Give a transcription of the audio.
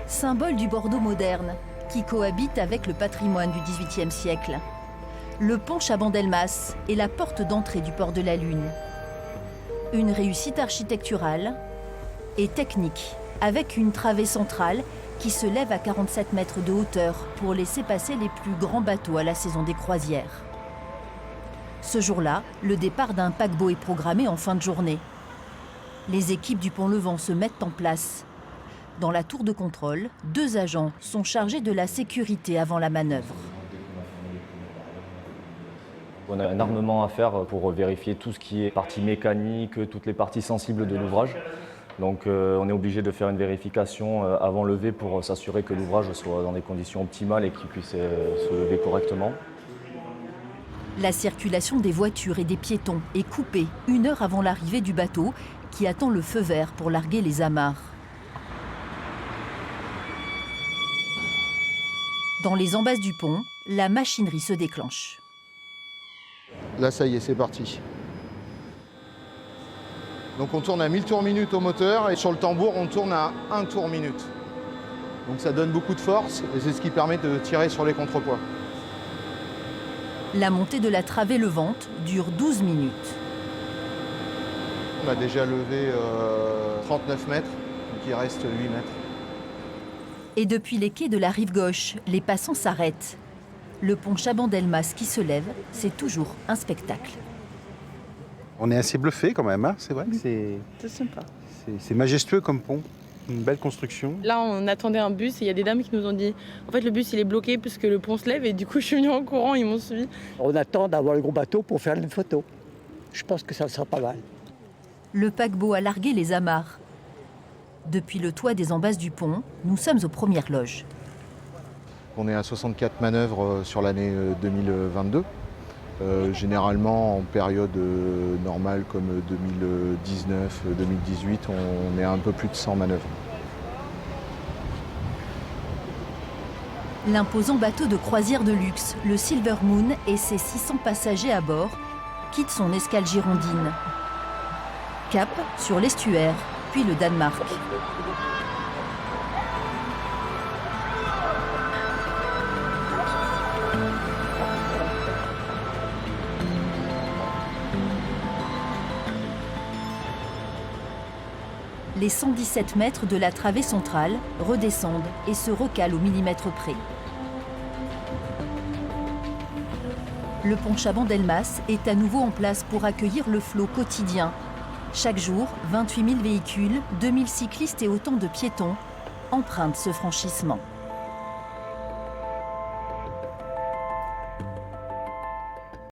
symbole du Bordeaux moderne, qui cohabite avec le patrimoine du XVIIIe siècle. Le pont Chaban-Delmas est la porte d'entrée du port de la Lune. Une réussite architecturale et technique, avec une travée centrale qui se lève à 47 mètres de hauteur pour laisser passer les plus grands bateaux à la saison des croisières. Ce jour-là, le départ d'un paquebot est programmé en fin de journée. Les équipes du Pont-Levant se mettent en place. Dans la tour de contrôle, 2 agents sont chargés de la sécurité avant la manœuvre. On a un armement à faire pour vérifier tout ce qui est partie mécanique, toutes les parties sensibles de l'ouvrage. Donc on est obligé de faire une vérification avant levée pour s'assurer que l'ouvrage soit dans des conditions optimales et qu'il puisse se lever correctement. La circulation des voitures et des piétons est coupée 1 heure avant l'arrivée du bateau qui attend le feu vert pour larguer les amarres. Dans les embasses du pont, la machinerie se déclenche. Là, ça y est, c'est parti. Donc on tourne à 1000 tours minute au moteur et sur le tambour, on tourne à 1 tour minute. Donc ça donne beaucoup de force et c'est ce qui permet de tirer sur les contrepoids. La montée de la travée levante dure 12 minutes. On a déjà levé 39 mètres, donc il reste 8 mètres. Et depuis les quais de la rive gauche, les passants s'arrêtent. Le pont Chaban-Delmas qui se lève, c'est toujours un spectacle. On est assez bluffé quand même, hein. C'est vrai que c'est sympa. C'est majestueux comme pont, une belle construction. Là, on attendait un bus et il y a des dames qui nous ont dit en fait le bus il est bloqué puisque le pont se lève et du coup je suis venue en courant, ils m'ont suivi. On attend d'avoir le gros bateau pour faire une photo. Je pense que ça sera pas mal. Le paquebot a largué les amarres. Depuis le toit des embasses du pont, nous sommes aux premières loges. On est à 64 manœuvres sur l'année 2022. Généralement, en période normale comme 2019-2018, on est à un peu plus de 100 manœuvres. L'imposant bateau de croisière de luxe, le Silver Moon et ses 600 passagers à bord, quitte son escale girondine. Cap sur l'estuaire, puis le Danemark. Les 117 mètres de la travée centrale redescendent et se recalent au millimètre près. Le pont Chaban-Delmas est à nouveau en place pour accueillir le flot quotidien. Chaque jour, 28 000 véhicules, 2 000 cyclistes et autant de piétons empruntent ce franchissement.